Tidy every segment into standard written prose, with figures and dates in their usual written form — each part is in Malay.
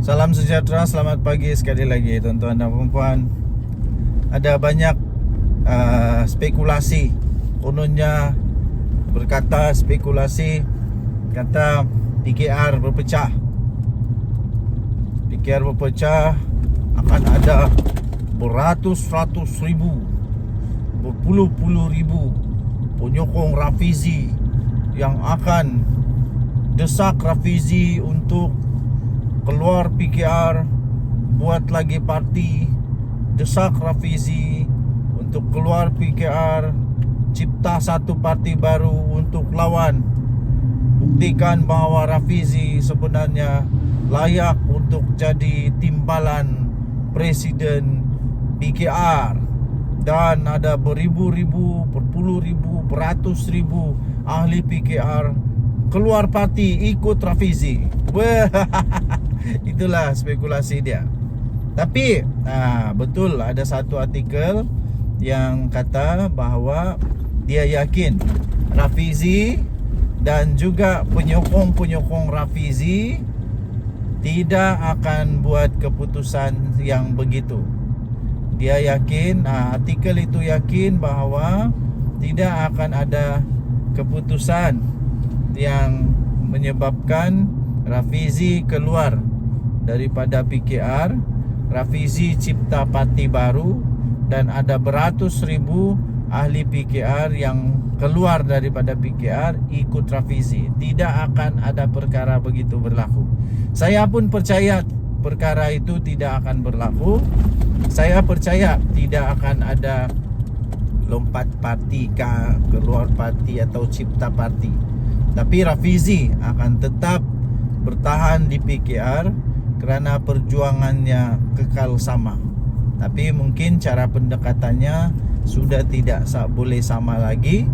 Salam sejahtera, selamat pagi sekali lagi tuan-tuan dan puan-puan. Ada banyak spekulasi. Kononnya berkata spekulasi kata PKR berpecah. PKR berpecah akan ada beratus-ratus ribu, berpuluh-puluh ribu penyokong Rafizi yang akan desak Rafizi untuk keluar PKR, buat lagi parti, desak Rafizi untuk keluar PKR, cipta satu parti baru untuk lawan, buktikan bahawa Rafizi sebenarnya layak untuk jadi timbalan Presiden PKR. Dan ada beribu-ribu, berpuluh ribu, beratus ribu ahli PKR keluar parti ikut Rafizi. Itulah spekulasi dia. Tapi betul ada satu artikel yang kata bahawa dia yakin Rafizi dan juga penyokong-penyokong Rafizi tidak akan buat keputusan yang begitu. Dia yakin, artikel itu yakin bahawa tidak akan ada keputusan yang menyebabkan Rafizi keluar daripada PKR, Rafizi cipta parti baru, dan ada beratus ribu ahli PKR yang keluar daripada PKR ikut Rafizi. Tidak akan ada perkara begitu berlaku. Saya pun percaya perkara itu tidak akan berlaku. Saya percaya tidak akan ada lompat parti kah, keluar parti atau cipta parti. Tapi Rafizi akan tetap bertahan di PKR kerana perjuangannya kekal sama. Tapi mungkin cara pendekatannya sudah tidak boleh sama lagi,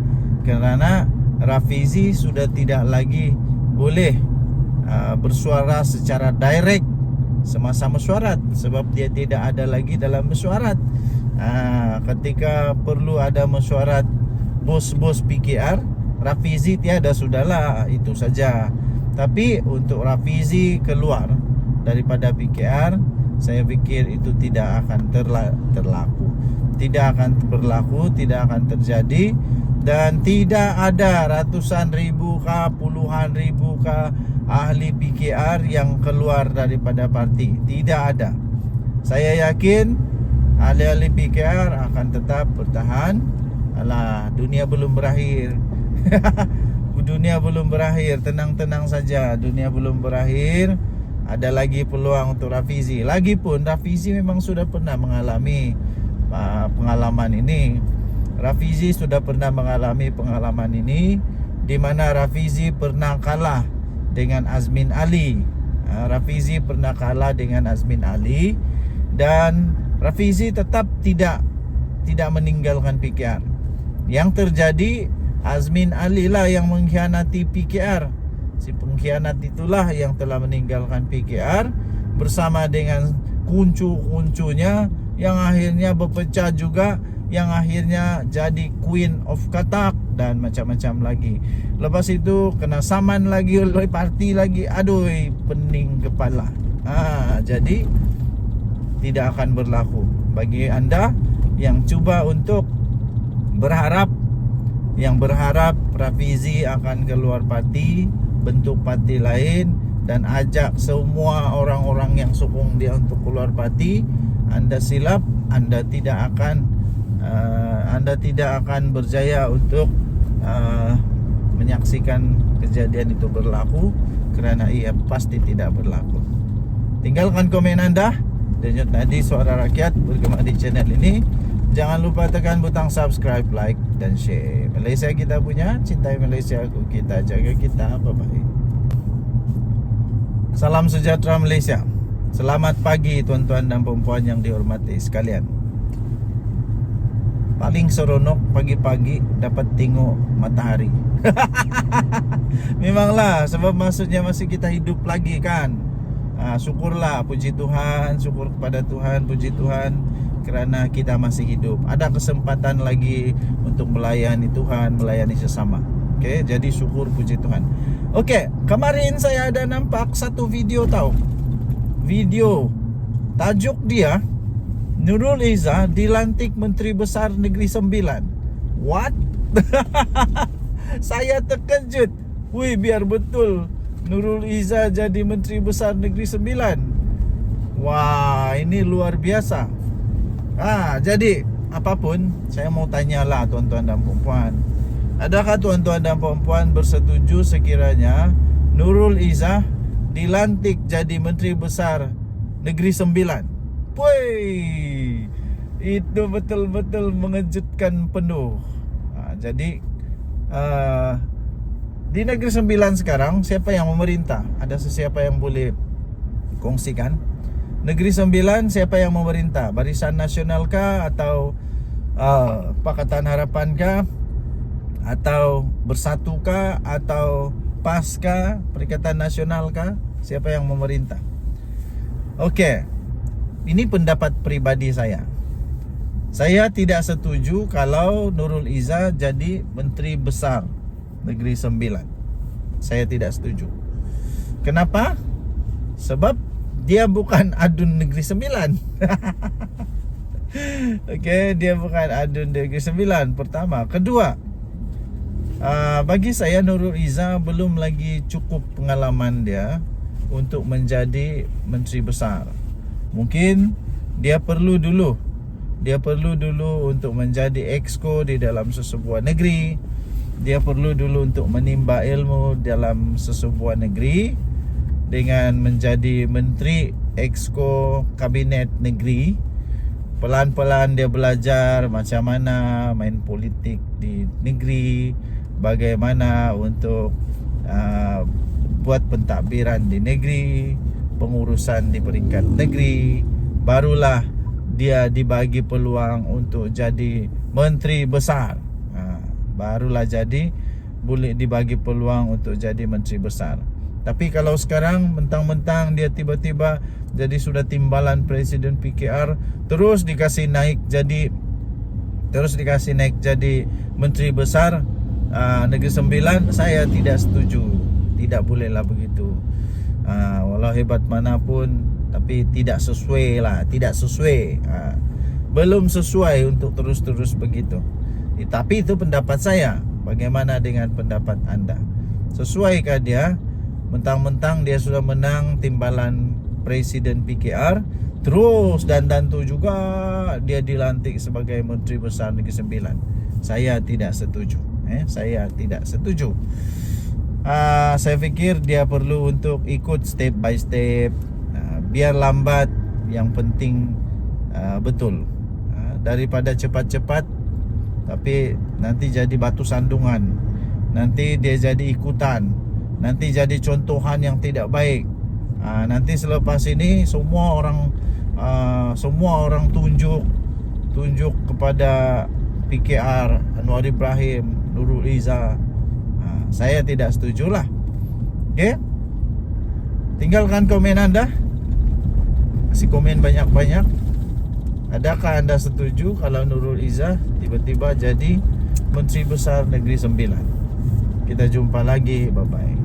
kerana Rafizi sudah tidak lagi boleh bersuara secara direct semasa mesyuarat, sebab dia tidak ada lagi dalam mesyuarat. Ketika perlu ada mesyuarat bos-bos PKR, Rafizi tiada, sudahlah, itu saja. Tapi untuk Rafizi keluar daripada PKR, saya fikir itu tidak akan terlaku. Tidak akan berlaku, tidak akan terjadi. Dan tidak ada ratusan ribu kah, puluhan ribu kah ahli PKR yang keluar daripada parti. Tidak ada. Saya yakin ahli-ahli PKR akan tetap bertahan. Alah, dunia belum berakhir. Dunia belum berakhir, tenang-tenang saja. Dunia belum berakhir. Ada lagi peluang untuk Rafizi. Lagipun Rafizi memang sudah pernah mengalami pengalaman ini. Rafizi sudah pernah mengalami pengalaman ini, di mana Rafizi pernah kalah dengan Azmin Ali. Rafizi pernah kalah dengan Azmin Ali, dan Rafizi tetap tidak meninggalkan PKR. Yang terjadi, Azmin Ali lah yang mengkhianati PKR. Si pengkhianat itulah yang telah meninggalkan PKR bersama dengan kuncu-kuncunya, yang akhirnya berpecah juga, yang akhirnya jadi Queen of Katak dan macam-macam lagi. Lepas itu kena saman lagi oleh parti lagi. Aduh, pening kepala. Jadi tidak akan berlaku. Bagi anda yang cuba untuk berharap, yang berharap Rafizi akan keluar parti, bentuk parti lain, dan ajak semua orang-orang yang sokong dia untuk keluar parti, anda silap. Anda tidak akan berjaya untuk menyaksikan kejadian itu berlaku, kerana ia pasti tidak berlaku. Tinggalkan komen anda. Denyut nadi suara rakyat bergema di channel ini. Jangan lupa tekan butang subscribe, like dan share. Malaysia kita punya, cintai Malaysia kita, jaga kita. Bye-bye. Salam sejahtera Malaysia. Selamat pagi tuan-tuan dan puan-puan yang dihormati sekalian. Paling seronok pagi-pagi dapat tengok matahari. Memanglah, sebab maksudnya masih kita hidup lagi kan. Syukurlah, puji Tuhan, syukur kepada Tuhan, puji Tuhan, kerana kita masih hidup. Ada kesempatan lagi untuk melayani Tuhan, melayani sesama. Okey, jadi syukur, puji Tuhan. Okey, kemarin saya ada nampak satu video tahu. video tajuk dia Nurul Izzah dilantik Menteri Besar Negeri Sembilan. What? Saya terkejut. Wih, biar betul Nurul Izzah jadi Menteri Besar Negeri Sembilan. Wah, ini luar biasa. Jadi apapun, saya mau tanyalah tuan-tuan dan puan-puan. Adakah tuan-tuan dan puan-puan bersetuju sekiranya Nurul Izzah dilantik jadi Menteri Besar Negeri Sembilan? Woi, itu betul-betul mengejutkan penuh. Jadi di Negeri Sembilan sekarang siapa yang memerintah? Ada sesiapa yang boleh kongsikan? Negeri Sembilan siapa yang memerintah? Barisan Nasional kah? Atau Pakatan Harapan kah? Atau Bersatu kah? Atau PAS kah? Perikatan Nasional kah? Siapa yang memerintah? Okey, ini pendapat pribadi saya. Saya tidak setuju kalau Nurul Izzah jadi Menteri Besar Negeri Sembilan. Saya tidak setuju. Kenapa? Sebab dia bukan adun Negeri Sembilan. Okey, dia bukan adun Negeri Sembilan. Pertama. Kedua, bagi saya Nurul Izzah belum lagi cukup pengalaman dia untuk menjadi Menteri Besar. Mungkin dia perlu dulu untuk menjadi exco di dalam sesebuah negeri. Dia perlu dulu untuk menimba ilmu dalam sesebuah negeri dengan menjadi menteri exco kabinet negeri. Pelan-pelan dia belajar macam mana main politik di negeri, bagaimana untuk buat pentadbiran di negeri, pengurusan di peringkat negeri. Barulah dia dibagi peluang untuk jadi Menteri Besar. Barulah jadi boleh dibagi peluang untuk jadi Menteri Besar. Tapi kalau sekarang mentang-mentang dia tiba-tiba jadi sudah timbalan Presiden PKR, terus dikasih naik jadi Menteri Besar Negeri Sembilan, saya tidak setuju. Tidak bolehlah begitu. Walau hebat manapun, tapi tidak sesuai lah. Tidak sesuai. Belum sesuai untuk terus-terus begitu. Tapi itu pendapat saya. Bagaimana dengan pendapat anda? Sesuaikah dia? Mentang-mentang dia sudah menang timbalan Presiden PKR, terus dan tu juga dia dilantik sebagai Menteri Besar Negeri Sembilan. Saya tidak setuju. Saya tidak setuju. Saya fikir dia perlu untuk ikut step by step. Biar lambat, yang penting betul. Daripada cepat-cepat tapi nanti jadi batu sandungan, nanti dia jadi ikutan, nanti jadi contohan yang tidak baik. Nanti selepas ini semua orang tunjuk kepada PKR, Anwar Ibrahim, Nurul Izzah. Saya tidak setujulah. Okey? Tinggalkan komen anda. Kasih komen banyak-banyak. Adakah anda setuju kalau Nurul Izzah tiba-tiba jadi Menteri Besar Negeri Sembilan? Kita jumpa lagi. Bye-bye.